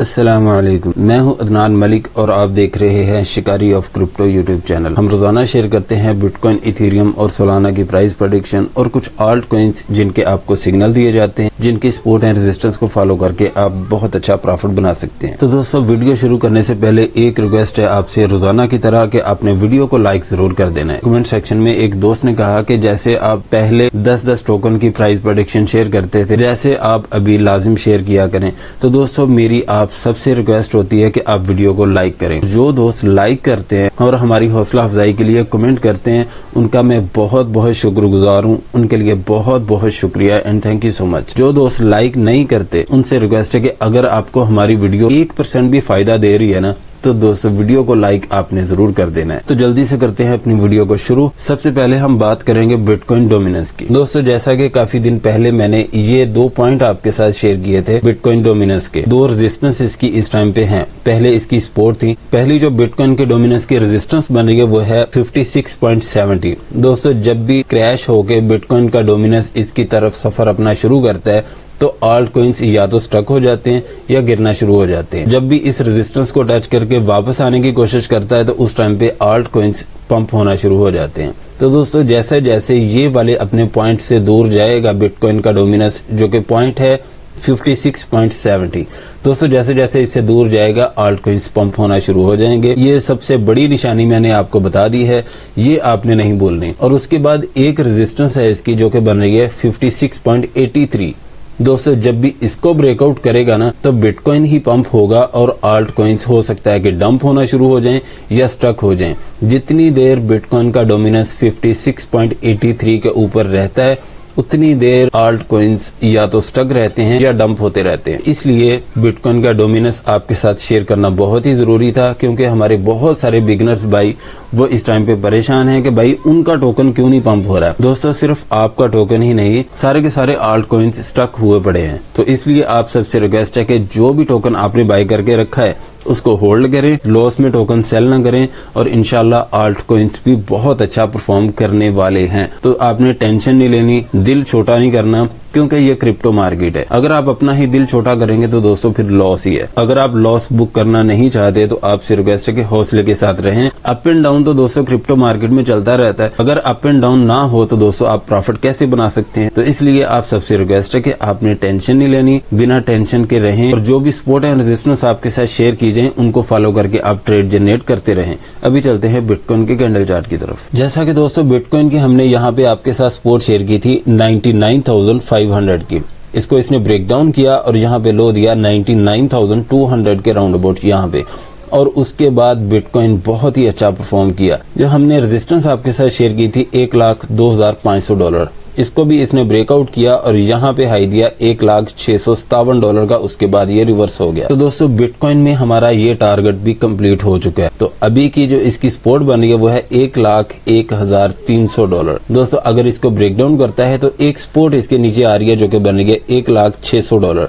अस्सलामुअलैकुम, मैं हूं अदनान मलिक और आप देख रहे हैं शिकारी ऑफ क्रिप्टो यूट्यूब चैनल। हम रोजाना शेयर करते हैं बिटकॉइन, इथेरियम और सोलाना की प्राइस प्रेडिक्शन और कुछ आल्ट कॉइन्स जिनके आपको सिग्नल दिए जाते हैं, जिनकी सपोर्ट एंड रेजिस्टेंस को फॉलो करके आप बहुत अच्छा प्रॉफिट बना सकते हैं। तो दोस्तों, वीडियो शुरू करने से पहले एक रिक्वेस्ट है आपसे रोजाना की तरह कि आपने वीडियो को लाइक जरूर कर देना है। कमेंट सेक्शन में एक दोस्त ने कहा कि जैसे आप पहले 10-10 टोकन की प्राइस प्रेडिक्शन शेयर करते थे, जैसे आप अभी लाजिम शेयर किया करें। तो दोस्तों, मेरी आप सबसे रिक्वेस्ट होती है कि आप वीडियो को लाइक करें। जो दोस्त लाइक करते हैं और हमारी हौसला अफजाई के लिए कमेंट करते हैं, उनका मैं बहुत बहुत शुक्रगुजार हूँ। उनके लिए बहुत बहुत शुक्रिया and thank you so much. जो दोस्त लाइक नहीं करते, उनसे रिक्वेस्ट है कि अगर आपको हमारी वीडियो 1% भी फायदा दे रही है ना, तो दोस्तों वीडियो को लाइक आपने जरूर कर देना है। तो जल्दी से करते हैं अपनी वीडियो को शुरू। सबसे पहले हम बात करेंगे बिटकॉइन डोमिनेंस की। दोस्तों, जैसा कि काफी दिन पहले मैंने ये 2 पॉइंट आपके साथ शेयर किए थे बिटकॉइन डोमिनेंस के। 2 रेजिस्टेंस इसकी इस टाइम पे हैं। पहले इसकी सपोर्ट थी। पहली जो बिटकॉइन के डोमिनेंस की रेजिस्टेंस बन रही है वो है 56.70। दोस्तों, जब भी क्रैश होके बिटकॉइन का डोमिनेंस इसकी तरफ सफर अपना शुरू करता है तो आल्ट कॉइन्स या तो स्टक हो जाते हैं या गिरना शुरू हो जाते हैं। जब भी इस रेजिस्टेंस को टच करके वापस आने की कोशिश करता है तो उस टाइम पे आल्ट कॉइन्स पंप होना शुरू हो जाते हैं। तो दोस्तों, जैसे जैसे ये वाले अपने पॉइंट से दूर जाएगा बिटकॉइन का डोमिनेंस, जो कि पॉइंट है 56.70, दोस्तों जैसे जैसे इससे दूर जाएगा आल्ट कॉइन्स पंप होना शुरू हो जाएंगे। ये सबसे बड़ी निशानी मैंने आपको बता दी है, ये आपने नहीं बोलनी। और उसके बाद एक रेजिस्टेंस है इसकी जो कि बन रही है 56.83। दोस्तों, जब भी इसको ब्रेकआउट करेगा ना, तो बिटकॉइन ही पंप होगा और आल्ट कॉइन्स हो सकता है कि डंप होना शुरू हो जाएं या स्टक हो जाएं। जितनी देर बिटकॉइन का डोमिनेंस 56.83 के ऊपर रहता है, उतनी देर आल्ट कॉइन्स या तो स्टक रहते हैं या डंप होते रहते हैं। इसलिए बिटकॉइन का डोमिनेंस आपके साथ शेयर करना बहुत ही जरूरी था, क्योंकि हमारे बहुत सारे बिगनर्स भाई वो इस टाइम पे परेशान हैं कि भाई उनका टोकन क्यों नहीं पंप हो रहा है। दोस्तों, सिर्फ आपका टोकन ही नहीं, सारे के सारे आल्ट कॉइन्स स्टक हुए पड़े हैं। तो इसलिए आप सबसे रिक्वेस्ट है कि जो भी टोकन आपने बाय करके रखा है उसको होल्ड करें, लॉस में टोकन सेल ना करें, और इंशाल्लाह आल्ट कॉइन्स भी बहुत अच्छा परफॉर्म करने वाले हैं। तो आपने टेंशन नहीं लेनी, दिल छोटा नहीं करना, क्योंकि ये क्रिप्टो मार्केट है। अगर आप अपना ही दिल छोटा करेंगे तो दोस्तों फिर लॉस ही है। अगर आप लॉस बुक करना नहीं चाहते तो आपसे रिक्वेस्ट है कि हौसले के साथ रहें। अप एंड डाउन तो दोस्तों क्रिप्टो मार्केट में चलता रहता है। अगर अप एंड डाउन ना हो तो दोस्तों आप प्रॉफिट कैसे बना सकते हैं? तो इसलिए आप सबसे रिक्वेस्ट है कि आपने टेंशन नहीं लेनी, बिना टेंशन के रहें, और जो भी सपोर्ट एंड रेजिस्टेंस आपके साथ शेयर की जाए उनको फॉलो करके आप ट्रेड जनरेट करते रहें। अभी चलते हैं बिटकॉइन के कैंडल चार्ट की तरफ। जैसा कि दोस्तों बिटकॉइन की हमने यहाँ पे आपके साथ सपोर्ट शेयर की थी 99,500 की। इसको इसने ब्रेक डाउन किया और यहाँ पे लो दिया 99,200 के राउंड अबाउट यहाँ पे, और उसके बाद बिटकॉइन बहुत ही अच्छा परफॉर्म किया। जो हमने रेजिस्टेंस आपके साथ शेयर की थी $1,02,500, इसको भी इसने ब्रेकआउट किया और यहाँ पे हाई दिया $1,0657 का। उसके बाद ये रिवर्स हो गया। तो दोस्तों, बिटकॉइन में हमारा ये टारगेट भी कंप्लीट हो चुका है। तो अभी की जो इसकी सपोर्ट बन रही है वो है $1,01,300। दोस्तों, अगर इसको ब्रेक डाउन करता है तो एक सपोर्ट इसके नीचे आ रही है जो कि बन रही है $1,0600।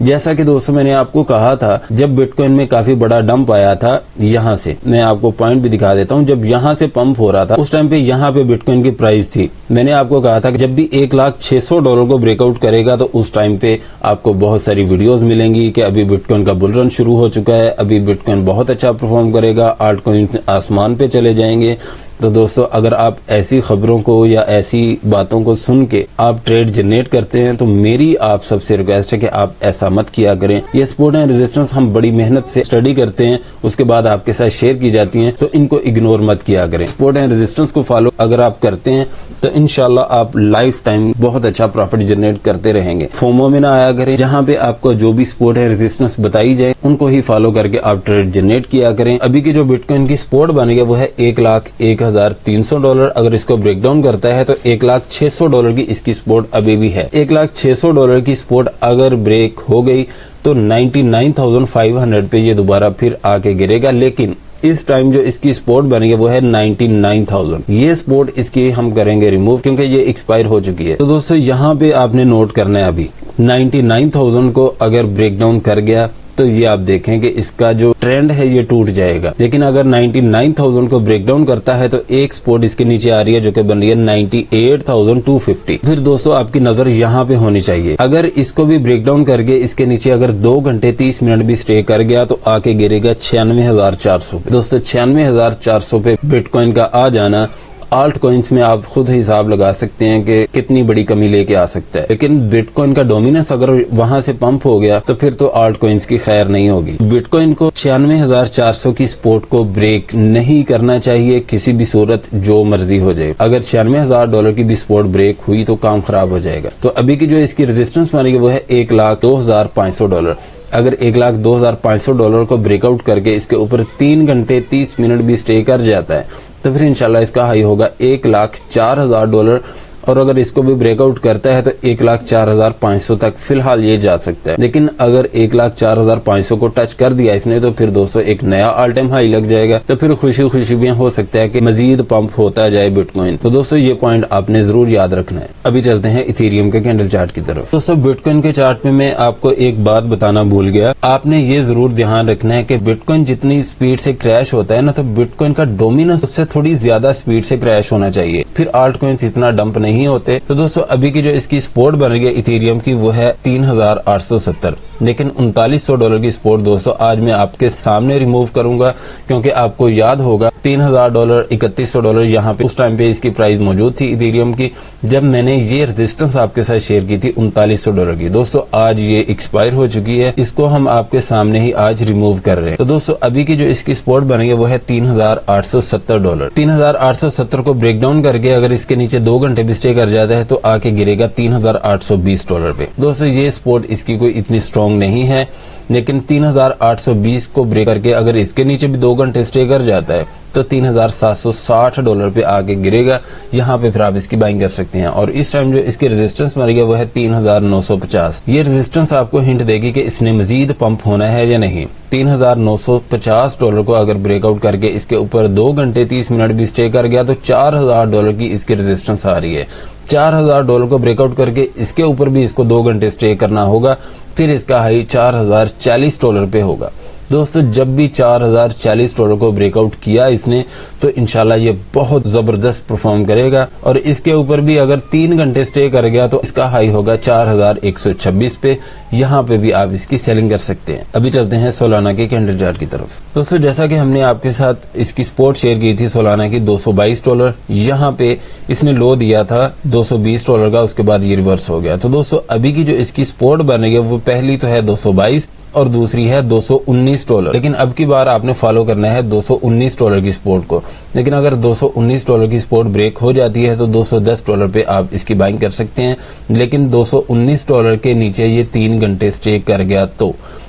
जैसा कि दोस्तों मैंने आपको कहा था, जब बिटकॉइन में काफी बड़ा डंप आया था, यहाँ से मैं आपको पॉइंट भी दिखा देता हूँ। जब यहाँ से पंप हो रहा था उस टाइम पे यहाँ पे बिटकॉइन की प्राइस थी। मैंने आपको कहा था कि जब भी $1,0600 को ब्रेकआउट करेगा तो उस टाइम पे आपको बहुत सारी वीडियोस मिलेंगी कि अभी बिटकॉइन का बुल रन शुरू हो चुका है, अभी बिटकॉइन बहुत अच्छा परफॉर्म करेगा, आल्ट कॉइन आसमान पे चले जाएंगे। तो दोस्तों, अगर आप ऐसी खबरों को या ऐसी बातों को सुन के आप ट्रेड जनरेट करते हैं तो मेरी आप सबसे रिक्वेस्ट है कि आप ऐसा मत किया करें। ये सपोर्ट एंड रेजिस्टेंस हम बड़ी मेहनत से स्टडी करते हैं, उसके बाद आपके साथ शेयर की जाती हैं, तो इनको इग्नोर मत किया करें। सपोर्ट एंड रेजिस्टेंस को फॉलो अगर आप करते हैं तो इंशाल्लाह आप लाइफ टाइम बहुत अच्छा प्रॉफिट जनरेट करते रहेंगे। फोमो में ना आया करें, जहाँ पे आपको जो भी सपोर्ट एंड रेजिस्टेंस बताई जाए उनको ही फॉलो करके आप ट्रेड जनरेट किया करें। अभी की जो बिटकॉइन की सपोर्ट बन गई वो है $1,01,300। अगर इसको ब्रेक डाउन करता है तो $1,0600 की इसकी सपोर्ट अभी भी है। $1,0600 की सपोर्ट अगर ब्रेक हो गई तो 99,500 पे ये दोबारा फिर आके गिरेगा। लेकिन इस टाइम जो इसकी सपोर्ट बनी है वो है 99,000। ये सपोर्ट इसकी हम करेंगे रिमूव, क्योंकि ये एक्सपायर हो चुकी है। तो दोस्तों, यहाँ पे आपने नोट करना है, अभी 99,000 को अगर ब्रेक डाउन कर गया तो ये आप देखें कि इसका जो ट्रेंड है ये टूट जाएगा। लेकिन अगर 99,000 को ब्रेक डाउन करता है तो एक सपोर्ट इसके नीचे आ रही है जो कि बन रही है 98,250। फिर दोस्तों आपकी नजर यहाँ पे होनी चाहिए। अगर इसको भी ब्रेक डाउन करके इसके नीचे अगर 2 घंटे 30 मिनट भी स्टे कर गया तो आके गिरेगा 96,400 पे। दोस्तों 96,400 पे बिटकॉइन का आ जाना आल्ट कॉइन्स में आप खुद हिसाब लगा सकते हैं कि कितनी बड़ी कमी लेके आ सकता है। लेकिन बिटकॉइन का डोमिनेंस अगर वहां से पंप हो गया तो फिर तो आल्ट कॉइन्स की खैर नहीं होगी। बिटकॉइन को 96,400 की सपोर्ट को ब्रेक नहीं करना चाहिए किसी भी सूरत, जो मर्जी हो जाए। अगर $96,000 की भी सपोर्ट ब्रेक हुई तो काम खराब हो जाएगा। तो अभी की जो इसकी रेजिस्टेंस मानेगी वो है $1,02,500। अगर $1,02,500 को ब्रेकआउट करके इसके ऊपर 3 घंटे 30 मिनट भी स्टे कर जाता है तो फिर इंशाल्लाह इसका हाई होगा $1,04,000। और अगर इसको भी ब्रेकआउट करता है तो 1,04,500 तक फिलहाल ये जा सकता है। लेकिन अगर 1,04,500 को टच कर दिया इसने तो फिर दोस्तों एक नया ऑल टाइम हाई लग जाएगा। तो फिर खुशी खुशी भी हो सकता है कि मजीद पंप होता जाए बिटकॉइन। तो दोस्तों ये पॉइंट आपने जरूर याद रखना है। अभी चलते हैं इथेरियम के कैंडल चार्ट की तरफ। दोस्तों बिटकॉइन के चार्ट में मैं आपको एक बात बताना भूल गया। आपने ये जरूर ध्यान रखना है कि बिटकॉइन जितनी स्पीड से क्रैश होता है ना, तो बिटकॉइन का डोमिनेंस उससे थोड़ी ज्यादा स्पीड से क्रैश होना चाहिए, फिर आल्ट कॉइन्स इतना डंप नहीं होते। तो दोस्तों अभी की जो इसकी सपोर्ट बन रही है इथेरियम की वो है 3,870। लेकिन $3,900 की सपोर्ट दोस्तों आज मैं आपके सामने रिमूव करूंगा, क्योंकि आपको याद होगा $3,000 $3,100 यहाँ पे उस टाइम पे इसकी प्राइस मौजूद थी इथेरियम की, जब मैंने ये रेजिस्टेंस आपके साथ शेयर की थी $3,900 की। दोस्तों आज ये एक्सपायर हो चुकी है, इसको हम आपके सामने ही आज रिमूव कर रहे हैं। तो दोस्तों अभी की जो इसकी सपोर्ट बन रही है वो है $3,870। 3,870 को ब्रेक डाउन करके अगर इसके नीचे 2 घंटे भी स्टे कर जाता है तो आके गिरेगा $3,820 पे। दोस्तों ये सपोर्ट इसकी कोई इतनी स्ट्रॉन्ग नहीं है, लेकिन 3,820 को ब्रेक करके अगर इसके नीचे भी 2 घंटे स्टे कर जाता है तो $3,760 पे आके गिरेगा। यहाँ पे फिर आप इसकी बाइंग कर सकते हैं। और इस टाइम जो इसकी रेजिस्टेंस मर गया वो है 3,950। ये रेजिस्टेंस आपको हिंट देगी कि इसने मजीद पंप होना है या नहीं। $3,950 को अगर ब्रेकआउट करके इसके ऊपर 2 घंटे 30 मिनट भी स्टे कर गया तो $4,000 की इसकी रेजिस्टेंस आ रही है। $4,000 को ब्रेकआउट करके इसके ऊपर भी इसको 2 घंटे स्टे करना होगा, फिर इसका हाई $4,040 पे होगा। दोस्तों जब भी $4,040 को ब्रेकआउट किया इसने तो इंशाल्लाह ये बहुत जबरदस्त परफॉर्म करेगा। और इसके ऊपर भी अगर 3 घंटे स्टे कर गया तो इसका हाई होगा 4,126 पे। यहाँ पे भी आप इसकी सेलिंग कर सकते हैं। अभी चलते हैं सोलाना के कैंडल चार्ट की तरफ। दोस्तों जैसा कि हमने आपके साथ इसकी सपोर्ट शेयर की थी सोलाना की $222, यहाँ पे इसने लो दिया था $220 का, उसके बाद ये रिवर्स हो गया। तो दोस्तों अभी की जो इसकी सपोर्ट बन रही है वो पहली तो है 222 और दूसरी है $219। लेकिन अब की बार आपने फॉलो करना है $219 की सपोर्ट को। लेकिन अगर $219 की सपोर्ट ब्रेक हो जाती है तो $210 पे आप इसकी बाइंग कर सकते हैं। लेकिन $219 के नीचे ये 3 घंटे स्टे कर गया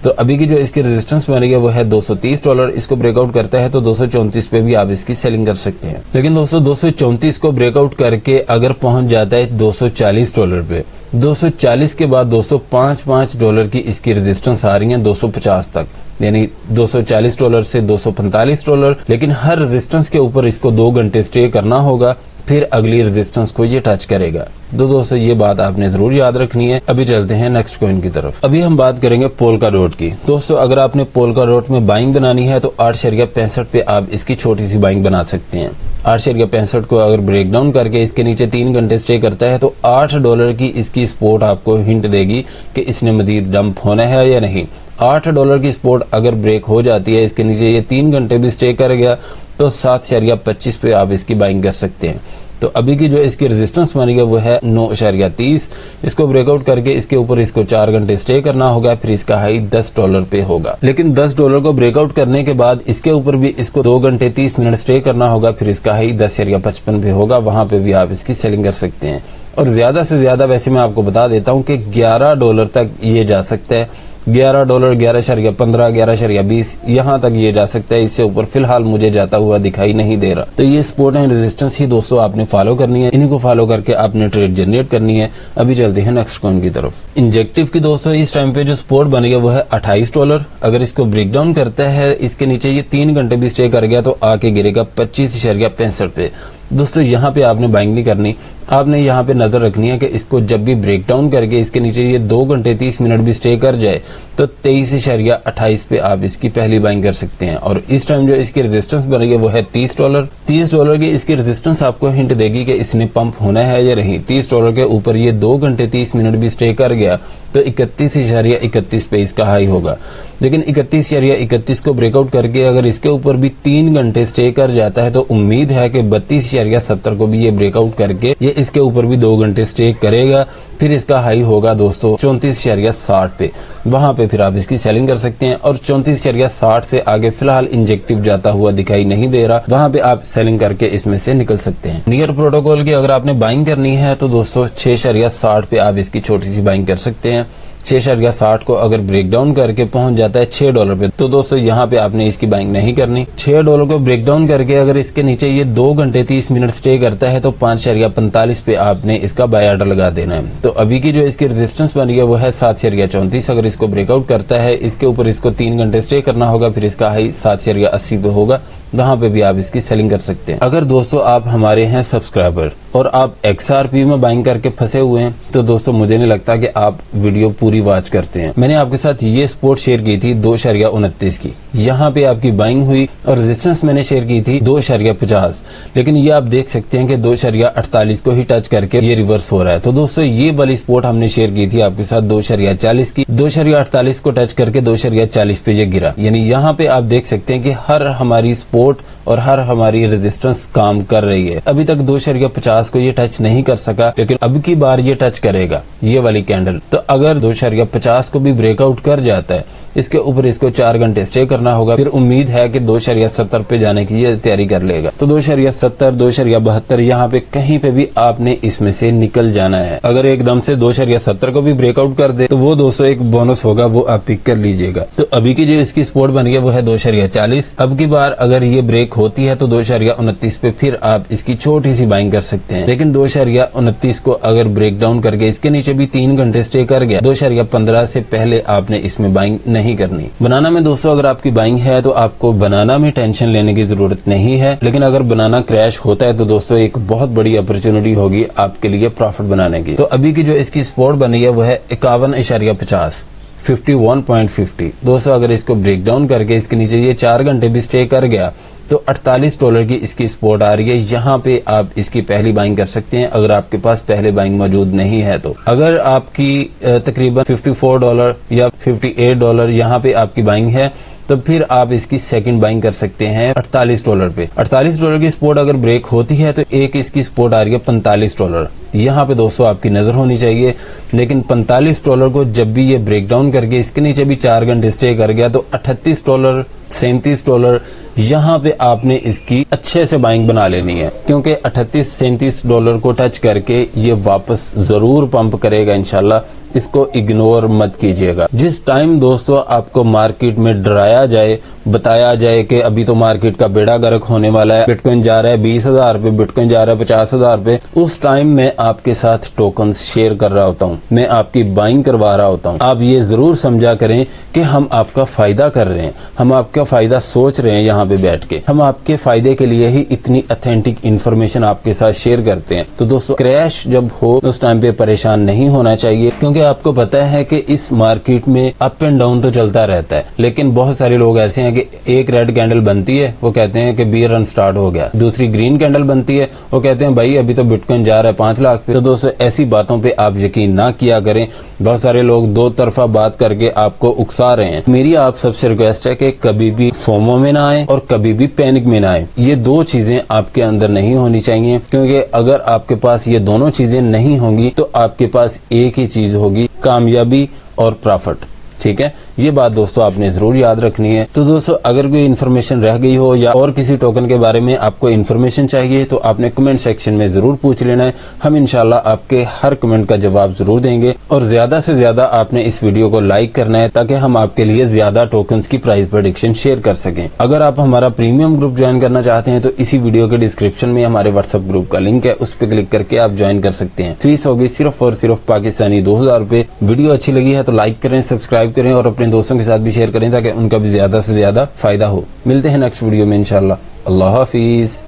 तो अभी की जो इसकी रेजिस्टेंस बन रही है वो है $230। इसको ब्रेकआउट करता है तो 234 पे भी आप इसकी सेलिंग कर सकते हैं। लेकिन दोस्तों 234 को ब्रेकआउट करके अगर पहुंच जाता है $240 पे, 240 के बाद दोस्तों $5 की इसकी रेजिस्टेंस आ रही है 250 तक, यानी $240 से $245। लेकिन हर रेजिस्टेंस के ऊपर इसको 2 घंटे स्टे करना होगा, फिर अगली रेजिस्टेंस को ये टच करेगा। तो दोस्तों ये बात आपने जरूर याद रखनी है। अभी चलते हैं नेक्स्ट कॉइन की तरफ। अभी हम बात करेंगे पोल्काडॉट की। दोस्तों अगर आपने पोल्काडॉट में बाइंग बनानी है तो 8.65 पे आप इसकी छोटी सी बाइंग बना सकते हैं। 8.65 को अगर ब्रेक डाउन करके इसके नीचे 3 घंटे स्टे करता है तो $8 की इसकी सपोर्ट आपको हिंट देगी कि इसने मजीद डंप होना है या नहीं। $8 की सपोर्ट अगर ब्रेक हो जाती है, इसके नीचे ये 3 घंटे भी स्टे कर गया तो 7.25 पे आप इसकी बाइंग कर सकते हैं। तो अभी की जो इसकी रेजिस्टेंस बनी है वो है 9.30। इसको ब्रेकआउट करके इसके ऊपर इसको 4 घंटे स्टे करना होगा, फिर इसका हाई $10 पे होगा। लेकिन $10 को ब्रेकआउट करने के बाद इसके ऊपर भी इसको 2 घंटे 30 मिनट स्टे करना होगा, फिर इसका हाई 10.55 पे होगा। वहां पे भी आप इसकी सेलिंग कर सकते हैं। और ज्यादा से ज्यादा वैसे मैं आपको बता देता हूँ कि $11 तक ये जा सकता है। $11, 11.15, 11.20 यहाँ तक ये जा सकता है। इससे ऊपर फिलहाल मुझे जाता हुआ दिखाई नहीं दे रहा। तो ये सपोर्ट एंड रेजिस्टेंस ही दोस्तों आपने फॉलो करनी है। इन्हीं को फॉलो करके आपने ट्रेड जनरेट करनी है। अभी चलते हैं नेक्स्ट कॉइन की तरफ। इंजेक्टिव की दोस्तों इस टाइम पे जो सपोर्ट बनेगा वो है $28। अगर इसको ब्रेक डाउन करता है, इसके नीचे ये 3 घंटे भी स्टे कर गया तो आके गिरेगा 25.65 पे। दोस्तों यहाँ पे आपने बाइंग नहीं करनी, आपने यहाँ पे नजर रखनी है कि इसको जब भी ब्रेक डाउन करके इसके नीचे ये 2 घंटे 30 मिनट भी स्टे कर जाए तो 23.28 पे आप इसकी पहली बाइंग कर सकते हैं। और इस टाइम जो इसकी रेजिस्टेंस बनेगी वो है $30। $30 की इसकी रेजिस्टेंस आपको हिंट देगी कि इसने पंप होना है या नहीं। $30 के ऊपर ये 2 घंटे 30 मिनट भी स्टे कर गया तो 31.31 पे इसका हाई होगा। लेकिन 31.31 को ब्रेकआउट करके अगर इसके ऊपर भी 3 घंटे स्टे कर जाता है तो उम्मीद है कि 32.70 को भी ये ब्रेकआउट करके ये इसके ऊपर भी 2 घंटे स्टे करेगा। फिर इसका हाई होगा दोस्तों 34.60 पे, वहां पे फिर आप इसकी सेलिंग कर सकते हैं। और 34.60 से आगे फिलहाल इंजेक्टिव जाता हुआ दिखाई नहीं दे रहा, वहां पे आप सेलिंग करके इसमें से निकल सकते हैं। नियर प्रोटोकॉल की अगर आपने बाइंग करनी है तो दोस्तों 6.60 पे आप इसकी छोटी सी बाइंग कर सकते हैं। 6.60 को अगर ब्रेक डाउन करके पहुंच जाता है $6 पे तो दोस्तों यहाँ पे आपने इसकी बाइंग नहीं करनी। $6 को ब्रेक डाउन करके अगर इसके नीचे ये 2 घंटे 30 मिनट स्टे करता है तो 5.45 पे आपने इसका बाय ऑर्डर लगा देना है। तो अभी की जो इसकी रेजिस्टेंस बनी है वो है 7.34। अगर इसको ब्रेकआउट करता है इसके ऊपर इसको 3 घंटे स्टे करना होगा, फिर इसका हाई 7.80 पे होगा, वहां पे भी आप इसकी सेलिंग कर सकते हैं। अगर दोस्तों आप हमारे हैं सब्सक्राइबर और आप XRP में बाइंग करके फंसे हुए हैं तो दोस्तों मुझे नहीं लगता कि आप वीडियो पूरी वॉच करते हैं। मैंने आपके साथ ये स्पॉट शेयर की थी 2.29 की, यहाँ पे आपकी बाइंग हुई और रेजिस्टेंस मैंने शेयर की थी 2.50, लेकिन ये आप देख सकते हैं कि 2.48 को ही टच करके ये रिवर्स हो रहा है। तो दोस्तों ये वाली स्पॉट हमने शेयर की थी आपके साथ 2.40 की, 2.48 को टच करके 2.40 पे ये गिरा। यानी यहाँ पे आप देख सकते हैं कि हर हमारी स्पॉट और हर हमारी रेजिस्टेंस काम कर रही है। अभी तक 2.50 को ये टच नहीं कर सका, लेकिन अब की बार ये टच करेगा ये वाली कैंडल। तो अगर 2.50 को भी ब्रेकआउट कर जाता है इसके ऊपर इसको 4 घंटे स्टे करना होगा, फिर उम्मीद है कि 2.70 पे जाने की ये तैयारी कर लेगा। तो 2.70, 2.72 यहाँ पे कहीं पे भी आपने इसमें से निकल जाना है। अगर एकदम से 2.70 को भी ब्रेकआउट कर दे तो वो दोस्तों एक बोनस होगा, वो आप पिक कर लीजिएगा। तो अभी की जो इसकी स्पॉट बन गई वो है 2.40। अब की बार अगर ये ब्रेक होती है तो 2.29 पे फिर आप इसकी छोटी सी बाइंग कर सकते हैं। लेकिन 2.29 को अगर ब्रेक डाउन करके इसके नीचे भी 3 घंटे स्टे कर गया 2.15 से पहले आपने इसमें बाइंग नहीं करनी। बनाना में दोस्तों अगर आपकी बाइंग है तो आपको बनाना में टेंशन लेने की जरूरत नहीं है, लेकिन अगर बनाना क्रैश होता है तो दोस्तों एक बहुत बड़ी अपॉर्चुनिटी होगी आपके लिए प्रॉफिट बनाने की। तो अभी की जो इसकी स्पॉट बनी है वो है 51.50, 51.50। दोस्तों अगर इसको ब्रेक डाउन करके इसके नीचे ये 4 घंटे भी स्टे कर गया तो $48 की इसकी स्पॉट आ रही है। यहाँ पे आप इसकी पहली बाइंग कर सकते हैं अगर आपके पास पहले बाइंग मौजूद नहीं है तो। अगर आपकी तकरीबन $54 या $58 यहाँ पे आपकी बाइंग है तो फिर आप इसकी सेकंड बाइंग कर सकते हैं $48 पे। $48 की स्पॉट अगर ब्रेक होती है तो एक इसकी स्पॉट आ रही है $45। यहाँ पे दोस्तों आपकी नजर होनी चाहिए। लेकिन $45 को जब भी ये ब्रेक डाउन करके इसके नीचे भी 4 घंटे स्टे कर गया तो $38, $37 यहाँ पे आपने इसकी अच्छे से बाइंग बना लेनी है, क्योंकि $38-37 को टच करके ये वापस जरूर पंप करेगा इंशाल्लाह। इसको इग्नोर मत कीजिएगा। जिस टाइम दोस्तों आपको मार्केट में डराया जाए, बताया जाए कि अभी तो मार्केट का बेड़ा गर्क होने वाला है, बिटकॉइन जा रहा है 20,000 पे, बिटकॉइन जा रहा है 50,000 पे, उस टाइम मैं आपके साथ टोकन शेयर कर रहा होता हूँ, मैं आपकी बाइंग करवा रहा होता हूँ। आप ये जरूर समझा करें कि हम आपका फायदा कर रहे हैं, हम आपका फायदा सोच रहे हैं। यहाँ पे बैठ के हम आपके फायदे के लिए ही इतनी ऑथेंटिक इन्फॉर्मेशन आपके साथ शेयर करते हैं। तो दोस्तों क्रैश जब हो उस टाइम पे परेशान नहीं होना चाहिए, क्योंकि आपको पता है कि इस मार्केट में अप एंड डाउन तो चलता रहता है। लेकिन बहुत सारे लोग ऐसे हैं कि एक रेड कैंडल बनती है वो कहते हैं कि बियर रन स्टार्ट हो गया, दूसरी ग्रीन कैंडल बनती है वो कहते हैं भाई अभी तो बिटकॉइन जा रहा है 5 लाख पे। तो दोस्तों ऐसी बातों पे आप यकीन ना किया करें। बहुत सारे लोग दो तरफा बात करके आपको उकसा रहे हैं। मेरी आप सबसे रिक्वेस्ट है कि कभी भी फोमो में ना आए और कभी भी पैनिक में ना आए। ये दो चीजें आपके अंदर नहीं होनी चाहिए, क्योंकि अगर आपके पास ये दोनों चीजें नहीं होंगी तो आपके पास एक ही चीज होगी, कामयाबी और प्रॉफिट। ठीक है, ये बात दोस्तों आपने जरूर याद रखनी है। तो दोस्तों अगर कोई इन्फॉर्मेशन रह गई हो या और किसी टोकन के बारे में आपको इन्फॉर्मेशन चाहिए तो आपने कमेंट सेक्शन में जरूर पूछ लेना है। हम इंशाल्लाह आपके हर कमेंट का जवाब जरूर देंगे। और ज्यादा से ज्यादा आपने इस वीडियो को लाइक करना है ताकि हम आपके लिए ज्यादा टोकन्स की प्राइस प्रेडिक्शन शेयर कर सकें। अगर आप हमारा प्रीमियम ग्रुप ज्वाइन करना चाहते हैं तो इसी वीडियो के डिस्क्रिप्शन में हमारे व्हाट्सएप ग्रुप का लिंक है, उस पर क्लिक करके आप ज्वाइन कर सकते हैं। फीस होगी सिर्फ और सिर्फ पाकिस्तानी 2000 रुपए। वीडियो अच्छी लगी है तो लाइक करें, सब्सक्राइब करें और अपने दोस्तों के साथ भी शेयर करें ताकि उनका भी ज्यादा से ज्यादा फायदा हो। मिलते हैं नेक्स्ट वीडियो में इंशाल्लाह। अल्लाह हाफिज।